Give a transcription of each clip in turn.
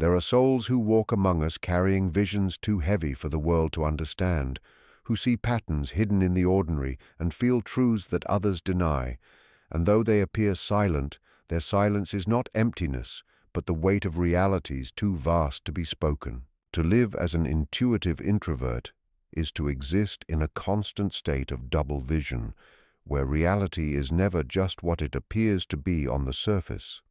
There are souls who walk among us carrying visions too heavy for the world to understand, who see patterns hidden in the ordinary and feel truths that others deny. And though they appear silent, their silence is not emptiness, but the weight of realities too vast to be spoken. To live as an intuitive introvert is to exist in a constant state of double vision, where reality is never just what it appears to be on the surface.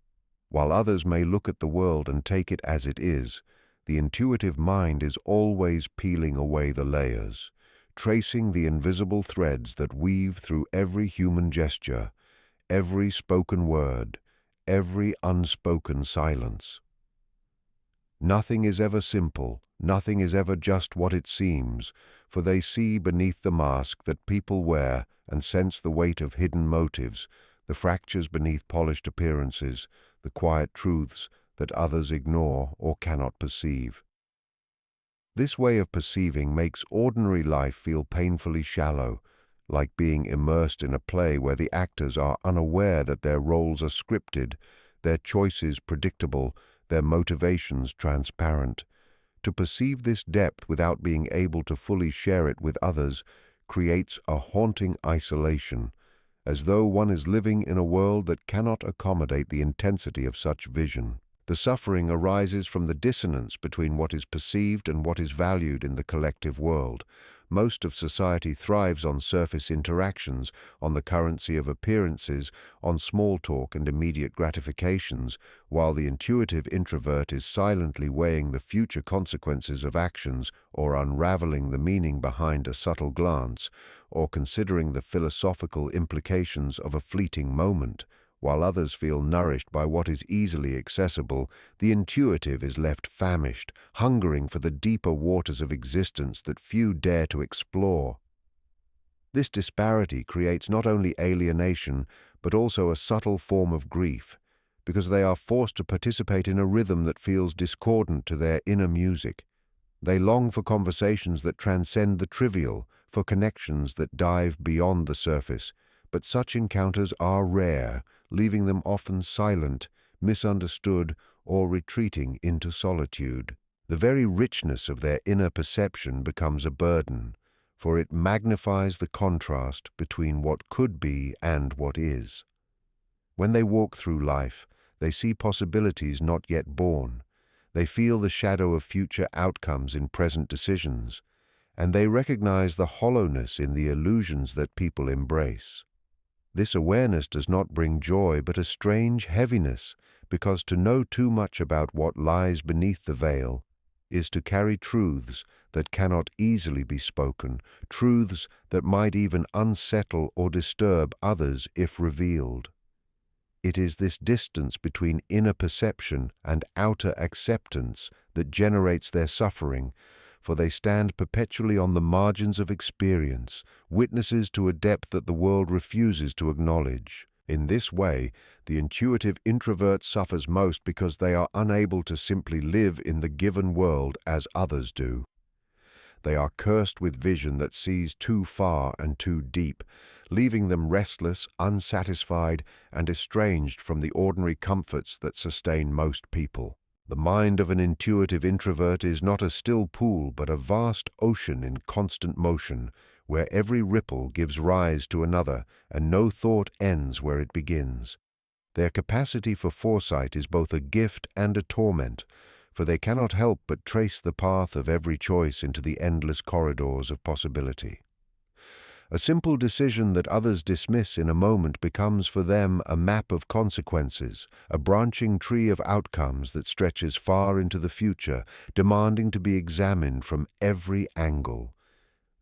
While others may look at the world and take it as it is, the intuitive mind is always peeling away the layers, tracing the invisible threads that weave through every human gesture, every spoken word, every unspoken silence. Nothing is ever simple, nothing is ever just what it seems, for they see beneath the mask that people wear and sense the weight of hidden motives, the fractures beneath polished appearances, the quiet truths that others ignore or cannot perceive. This way of perceiving makes ordinary life feel painfully shallow, like being immersed in a play where the actors are unaware that their roles are scripted, their choices predictable, their motivations transparent. To perceive this depth without being able to fully share it with others creates a haunting isolation, as though one is living in a world that cannot accommodate the intensity of such vision. The suffering arises from the dissonance between what is perceived and what is valued in the collective world. Most of society thrives on surface interactions, on the currency of appearances, on small talk and immediate gratifications, while the intuitive introvert is silently weighing the future consequences of actions, or unraveling the meaning behind a subtle glance, or considering the philosophical implications of a fleeting moment. While others feel nourished by what is easily accessible, the intuitive is left famished, hungering for the deeper waters of existence that few dare to explore. This disparity creates not only alienation, but also a subtle form of grief, because they are forced to participate in a rhythm that feels discordant to their inner music. They long for conversations that transcend the trivial, for connections that dive beyond the surface, but such encounters are rare, leaving them often silent, misunderstood, or retreating into solitude. The very richness of their inner perception becomes a burden, for it magnifies the contrast between what could be and what is. When they walk through life, they see possibilities not yet born. They feel the shadow of future outcomes in present decisions, and they recognize the hollowness in the illusions that people embrace. This awareness does not bring joy but a strange heaviness, because to know too much about what lies beneath the veil is to carry truths that cannot easily be spoken, truths that might even unsettle or disturb others if revealed. It is this distance between inner perception and outer acceptance that generates their suffering, for they stand perpetually on the margins of experience, witnesses to a depth that the world refuses to acknowledge. In this way, the intuitive introvert suffers most because they are unable to simply live in the given world as others do. They are cursed with vision that sees too far and too deep, leaving them restless, unsatisfied, and estranged from the ordinary comforts that sustain most people. The mind of an intuitive introvert is not a still pool but a vast ocean in constant motion, where every ripple gives rise to another, and no thought ends where it begins. Their capacity for foresight is both a gift and a torment, for they cannot help but trace the path of every choice into the endless corridors of possibility. A simple decision that others dismiss in a moment becomes for them a map of consequences, a branching tree of outcomes that stretches far into the future, demanding to be examined from every angle.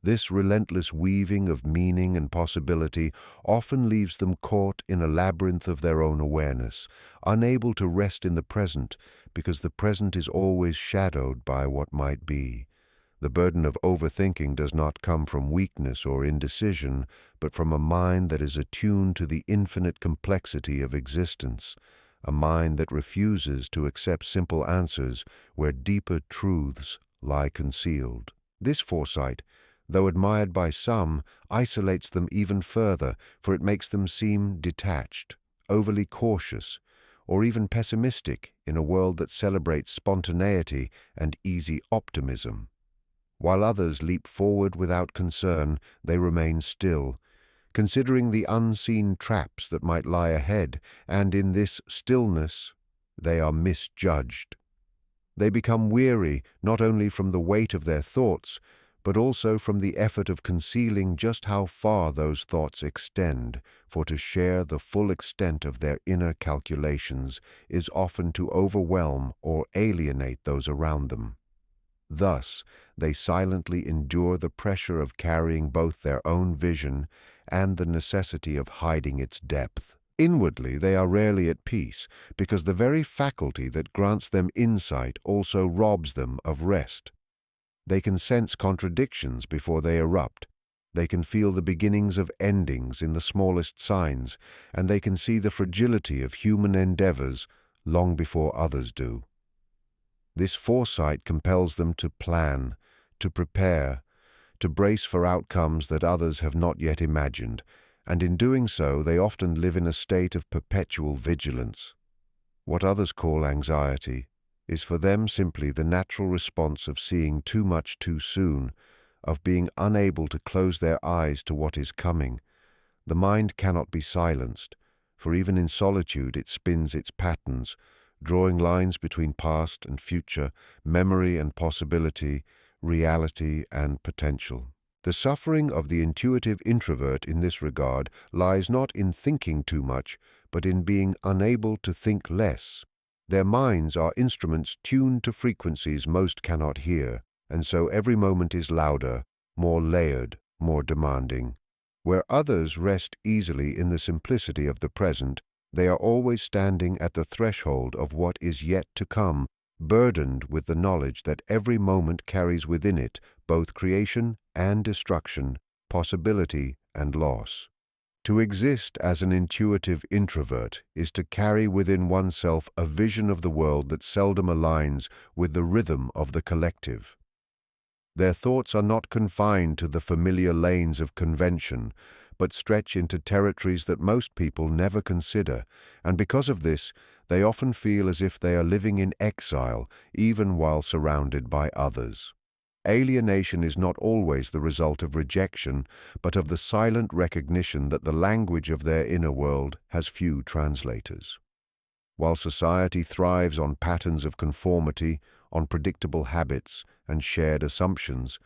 This relentless weaving of meaning and possibility often leaves them caught in a labyrinth of their own awareness, unable to rest in the present because the present is always shadowed by what might be. The burden of overthinking does not come from weakness or indecision, but from a mind that is attuned to the infinite complexity of existence, a mind that refuses to accept simple answers where deeper truths lie concealed. This foresight, though admired by some, isolates them even further, for it makes them seem detached, overly cautious, or even pessimistic in a world that celebrates spontaneity and easy optimism. While others leap forward without concern, they remain still, considering the unseen traps that might lie ahead, and in this stillness, they are misjudged. They become weary not only from the weight of their thoughts, but also from the effort of concealing just how far those thoughts extend, for to share the full extent of their inner calculations is often to overwhelm or alienate those around them. Thus, they silently endure the pressure of carrying both their own vision and the necessity of hiding its depth. Inwardly, they are rarely at peace, because the very faculty that grants them insight also robs them of rest. They can sense contradictions before they erupt. They can feel the beginnings of endings in the smallest signs, and they can see the fragility of human endeavors long before others do. This foresight compels them to plan, to prepare, to brace for outcomes that others have not yet imagined, and in doing so they often live in a state of perpetual vigilance. What others call anxiety is for them simply the natural response of seeing too much too soon, of being unable to close their eyes to what is coming. The mind cannot be silenced, for even in solitude it spins its patterns, drawing lines between past and future, memory and possibility, reality and potential. The suffering of the intuitive introvert in this regard lies not in thinking too much, but in being unable to think less. Their minds are instruments tuned to frequencies most cannot hear, and so every moment is louder, more layered, more demanding. Where others rest easily in the simplicity of the present, they are always standing at the threshold of what is yet to come, burdened with the knowledge that every moment carries within it both creation and destruction, possibility and loss. To exist as an intuitive introvert is to carry within oneself a vision of the world that seldom aligns with the rhythm of the collective. Their thoughts are not confined to the familiar lanes of convention, but stretch into territories that most people never consider, and because of this, they often feel as if they are living in exile, even while surrounded by others. Alienation is not always the result of rejection, but of the silent recognition that the language of their inner world has few translators. While society thrives on patterns of conformity, on predictable habits, and shared assumptions,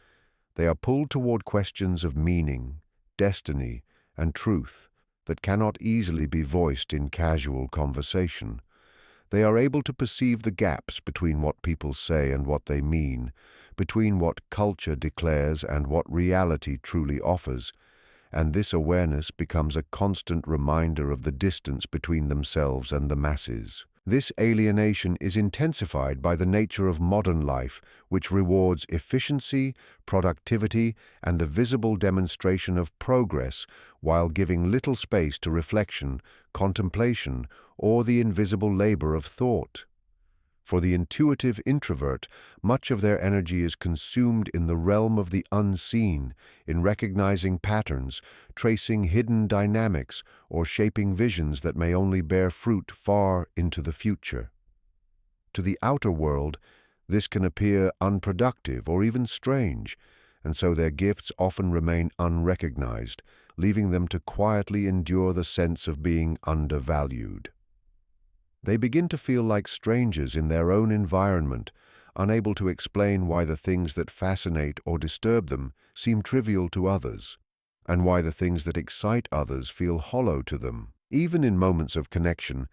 they are pulled toward questions of meaning, destiny, and truth that cannot easily be voiced in casual conversation. They are able to perceive the gaps between what people say and what they mean, between what culture declares and what reality truly offers, and this awareness becomes a constant reminder of the distance between themselves and the masses. This alienation is intensified by the nature of modern life, which rewards efficiency, productivity, and the visible demonstration of progress, while giving little space to reflection, contemplation, or the invisible labor of thought. For the intuitive introvert, much of their energy is consumed in the realm of the unseen, in recognizing patterns, tracing hidden dynamics, or shaping visions that may only bear fruit far into the future. To the outer world, this can appear unproductive or even strange, and so their gifts often remain unrecognized, leaving them to quietly endure the sense of being undervalued. They begin to feel like strangers in their own environment, unable to explain why the things that fascinate or disturb them seem trivial to others, and why the things that excite others feel hollow to them. Even in moments of connection,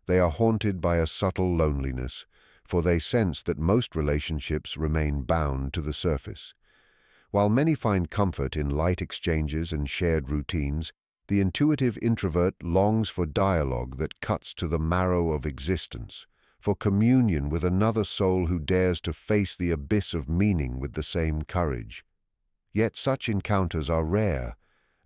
they are haunted by a subtle loneliness, for they sense that most relationships remain bound to the surface. While many find comfort in light exchanges and shared routines, the intuitive introvert longs for dialogue that cuts to the marrow of existence, for communion with another soul who dares to face the abyss of meaning with the same courage. Yet such encounters are rare,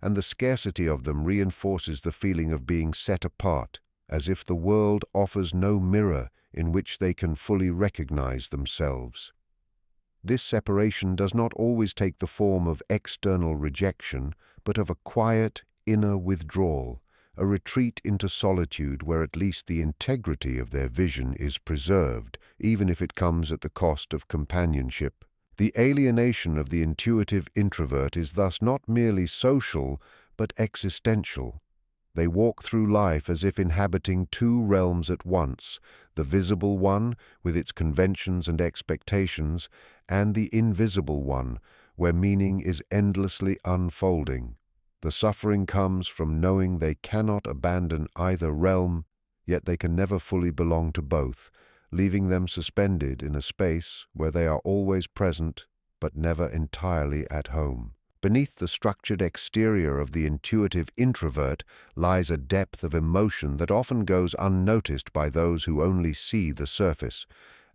and the scarcity of them reinforces the feeling of being set apart, as if the world offers no mirror in which they can fully recognize themselves. This separation does not always take the form of external rejection, but of a quiet, inner withdrawal, a retreat into solitude where at least the integrity of their vision is preserved, even if it comes at the cost of companionship. The alienation of the intuitive introvert is thus not merely social, but existential. They walk through life as if inhabiting two realms at once, the visible one, with its conventions and expectations, and the invisible one, where meaning is endlessly unfolding. The suffering comes from knowing they cannot abandon either realm, yet they can never fully belong to both, leaving them suspended in a space where they are always present but never entirely at home. Beneath the structured exterior of the intuitive introvert lies a depth of emotion that often goes unnoticed by those who only see the surface.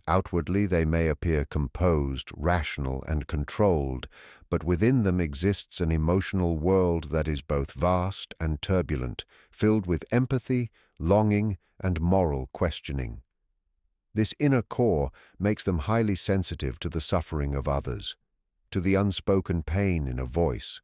Outwardly, they may appear composed, rational, and controlled, but within them exists an emotional world that is both vast and turbulent, filled with empathy, longing, and moral questioning. This inner core makes them highly sensitive to the suffering of others, to the unspoken pain in a voice,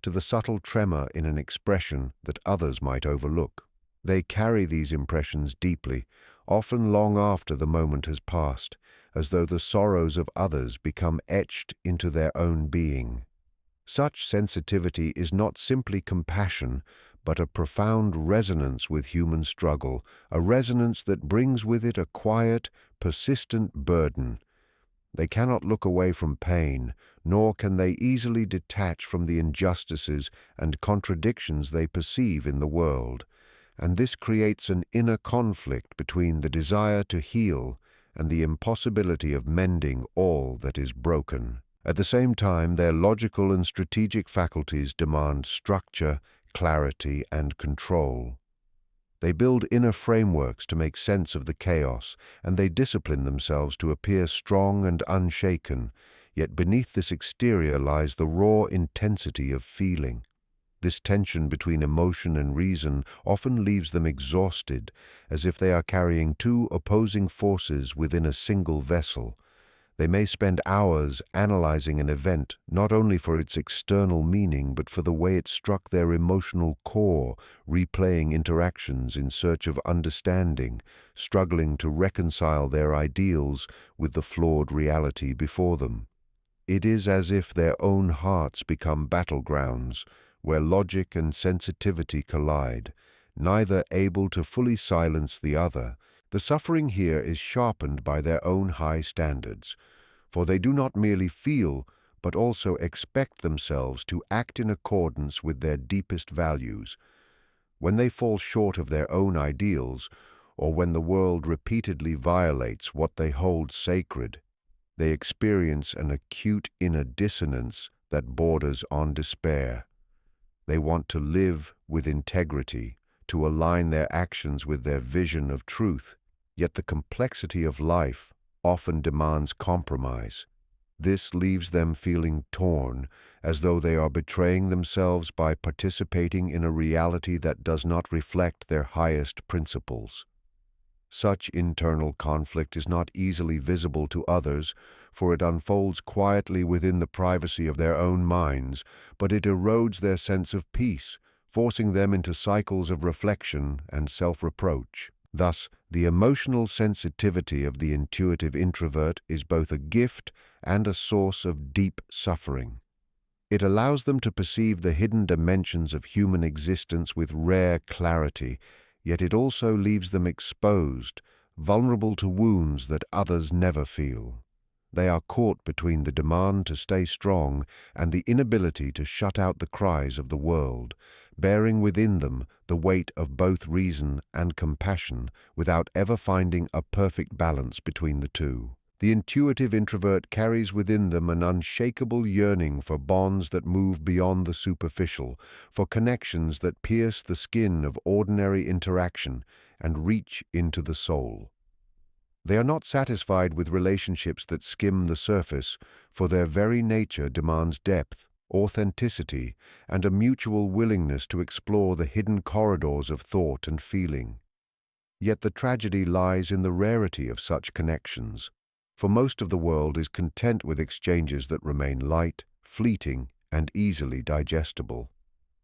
to the subtle tremor in an expression that others might overlook. They carry these impressions deeply, often long after the moment has passed, as though the sorrows of others become etched into their own being. Such sensitivity is not simply compassion, but a profound resonance with human struggle, a resonance that brings with it a quiet, persistent burden. They cannot look away from pain, nor can they easily detach from the injustices and contradictions they perceive in the world, and this creates an inner conflict between the desire to heal and the impossibility of mending all that is broken. At the same time, their logical and strategic faculties demand structure, clarity, and control. They build inner frameworks to make sense of the chaos, and they discipline themselves to appear strong and unshaken, yet beneath this exterior lies the raw intensity of feeling. This tension between emotion and reason often leaves them exhausted, as if they are carrying two opposing forces within a single vessel. They may spend hours analyzing an event, not only for its external meaning, but for the way it struck their emotional core, replaying interactions in search of understanding, struggling to reconcile their ideals with the flawed reality before them. It is as if their own hearts become battlegrounds, where logic and sensitivity collide, neither able to fully silence the other. The suffering here is sharpened by their own high standards, for they do not merely feel, but also expect themselves to act in accordance with their deepest values. When they fall short of their own ideals, or when the world repeatedly violates what they hold sacred, they experience an acute inner dissonance that borders on despair. They want to live with integrity, to align their actions with their vision of truth, yet the complexity of life often demands compromise. This leaves them feeling torn, as though they are betraying themselves by participating in a reality that does not reflect their highest principles. Such internal conflict is not easily visible to others, for it unfolds quietly within the privacy of their own minds, but it erodes their sense of peace, forcing them into cycles of reflection and self-reproach. Thus, the emotional sensitivity of the intuitive introvert is both a gift and a source of deep suffering. It allows them to perceive the hidden dimensions of human existence with rare clarity, yet it also leaves them exposed, vulnerable to wounds that others never feel. They are caught between the demand to stay strong and the inability to shut out the cries of the world, bearing within them the weight of both reason and compassion without ever finding a perfect balance between the two. The intuitive introvert carries within them an unshakable yearning for bonds that move beyond the superficial, for connections that pierce the skin of ordinary interaction and reach into the soul. They are not satisfied with relationships that skim the surface, for their very nature demands depth, authenticity, and a mutual willingness to explore the hidden corridors of thought and feeling. Yet the tragedy lies in the rarity of such connections, for most of the world is content with exchanges that remain light, fleeting, and easily digestible.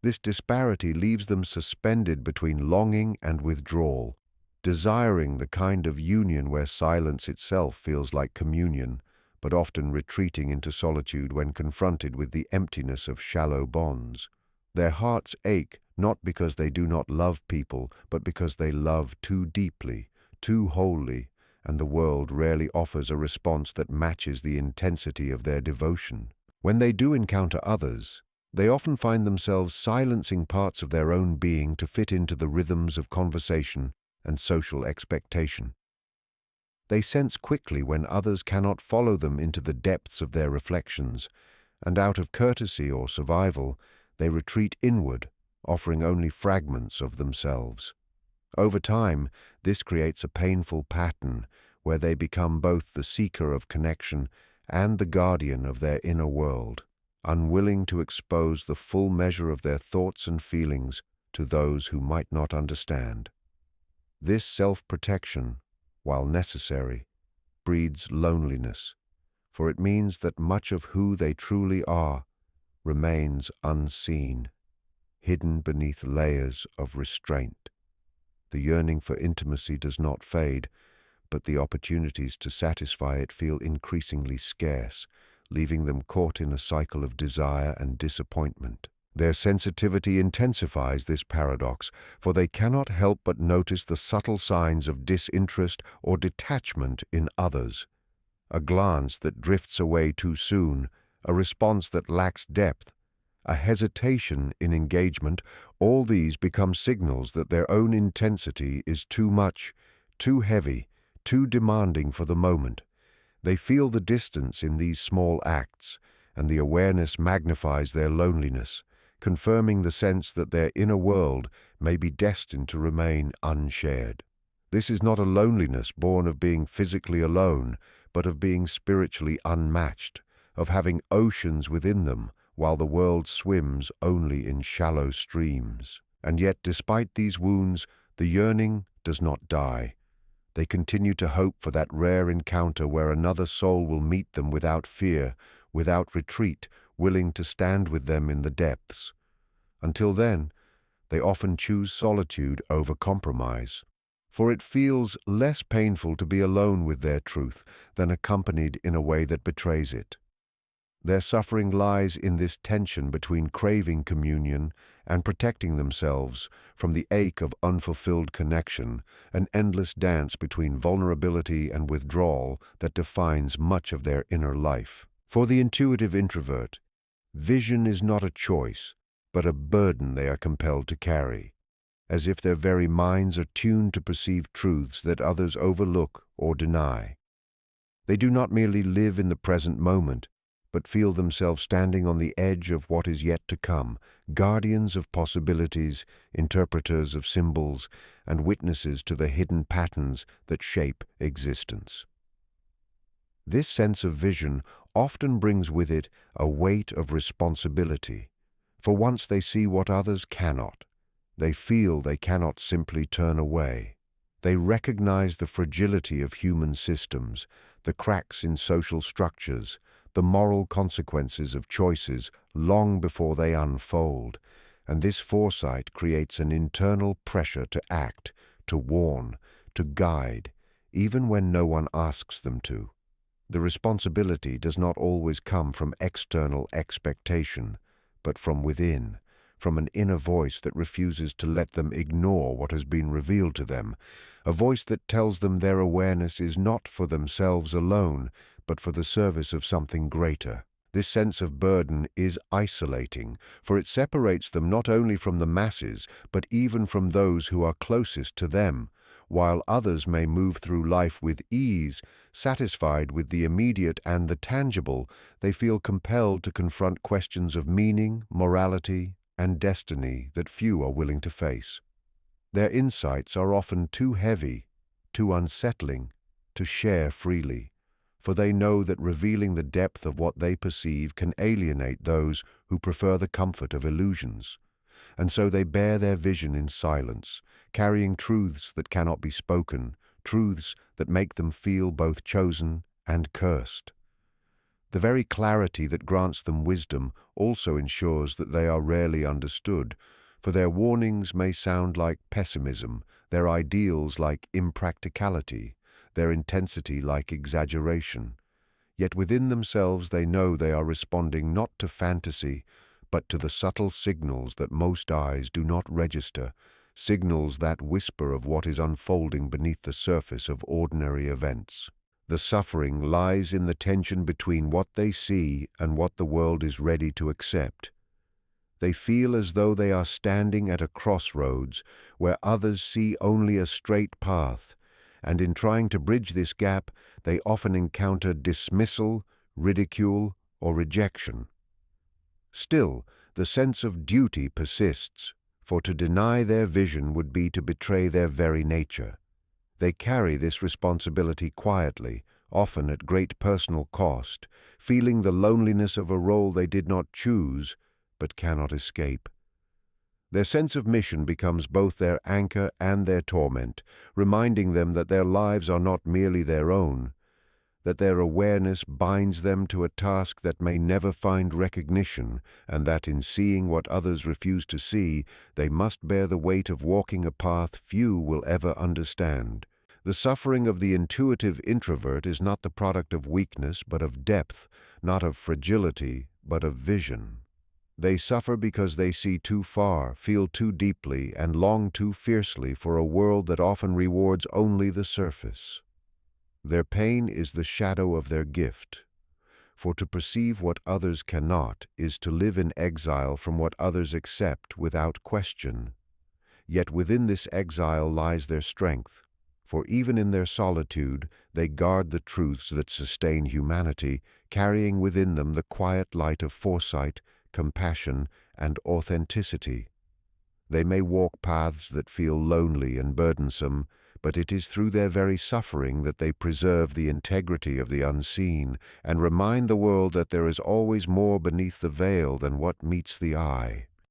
This disparity leaves them suspended between longing and withdrawal, desiring the kind of union where silence itself feels like communion, but often retreating into solitude when confronted with the emptiness of shallow bonds. Their hearts ache not because they do not love people, but because they love too deeply, too wholly, and the world rarely offers a response that matches the intensity of their devotion. When they do encounter others, they often find themselves silencing parts of their own being to fit into the rhythms of conversation and social expectation. They sense quickly when others cannot follow them into the depths of their reflections, and out of courtesy or survival, they retreat inward, offering only fragments of themselves. Over time, this creates a painful pattern where they become both the seeker of connection and the guardian of their inner world, unwilling to expose the full measure of their thoughts and feelings to those who might not understand. This self-protection, while necessary, breeds loneliness, for it means that much of who they truly are remains unseen, hidden beneath layers of restraint. The yearning for intimacy does not fade, but the opportunities to satisfy it feel increasingly scarce, leaving them caught in a cycle of desire and disappointment. Their sensitivity intensifies this paradox, for they cannot help but notice the subtle signs of disinterest or detachment in others. A glance that drifts away too soon, a response that lacks depth, a hesitation in engagement, all these become signals that their own intensity is too much, too heavy, too demanding for the moment. They feel the distance in these small acts, and the awareness magnifies their loneliness, confirming the sense that their inner world may be destined to remain unshared. This is not a loneliness born of being physically alone, but of being spiritually unmatched, of having oceans within them, while the world swims only in shallow streams. And yet, despite these wounds, the yearning does not die. They continue to hope for that rare encounter where another soul will meet them without fear, without retreat, willing to stand with them in the depths. Until then, they often choose solitude over compromise, for it feels less painful to be alone with their truth than accompanied in a way that betrays it. Their suffering lies in this tension between craving communion and protecting themselves from the ache of unfulfilled connection, an endless dance between vulnerability and withdrawal that defines much of their inner life. For the intuitive introvert, vision is not a choice, but a burden they are compelled to carry, as if their very minds are tuned to perceive truths that others overlook or deny. They do not merely live in the present moment, but feel themselves standing on the edge of what is yet to come, guardians of possibilities, interpreters of symbols, and witnesses to the hidden patterns that shape existence. This sense of vision often brings with it a weight of responsibility, for once they see what others cannot, they feel they cannot simply turn away. They recognize the fragility of human systems, the cracks in social structures, the moral consequences of choices long before they unfold, and this foresight creates an internal pressure to act, to warn, to guide, even when no one asks them to. The responsibility does not always come from external expectation, but from within, from an inner voice that refuses to let them ignore what has been revealed to them, a voice that tells them their awareness is not for themselves alone, but for the service of something greater. This sense of burden is isolating, for it separates them not only from the masses, but even from those who are closest to them. While others may move through life with ease, satisfied with the immediate and the tangible, they feel compelled to confront questions of meaning, morality, and destiny that few are willing to face. Their insights are often too heavy, too unsettling, to share freely, for they know that revealing the depth of what they perceive can alienate those who prefer the comfort of illusions. And so they bear their vision in silence, carrying truths that cannot be spoken, truths that make them feel both chosen and cursed. The very clarity that grants them wisdom also ensures that they are rarely understood, for their warnings may sound like pessimism, their ideals like impracticality, their intensity like exaggeration. Yet within themselves they know they are responding not to fantasy, but to the subtle signals that most eyes do not register, signals that whisper of what is unfolding beneath the surface of ordinary events. The suffering lies in the tension between what they see and what the world is ready to accept. They feel as though they are standing at a crossroads where others see only a straight path, and in trying to bridge this gap, they often encounter dismissal, ridicule, or rejection. Still, the sense of duty persists, for to deny their vision would be to betray their very nature. They carry this responsibility quietly, often at great personal cost, feeling the loneliness of a role they did not choose but cannot escape. Their sense of mission becomes both their anchor and their torment, reminding them that their lives are not merely their own, that their awareness binds them to a task that may never find recognition, and that in seeing what others refuse to see, they must bear the weight of walking a path few will ever understand. The suffering of the intuitive introvert is not the product of weakness, but of depth, not of fragility, but of vision. They suffer because they see too far, feel too deeply, and long too fiercely for a world that often rewards only the surface. Their pain is the shadow of their gift, for to perceive what others cannot is to live in exile from what others accept without question. Yet within this exile lies their strength, for even in their solitude they guard the truths that sustain humanity, carrying within them the quiet light of foresight, compassion, and authenticity. They may walk paths that feel lonely and burdensome, but it is through their very suffering that they preserve the integrity of the unseen and remind the world that there is always more beneath the veil than what meets the eye.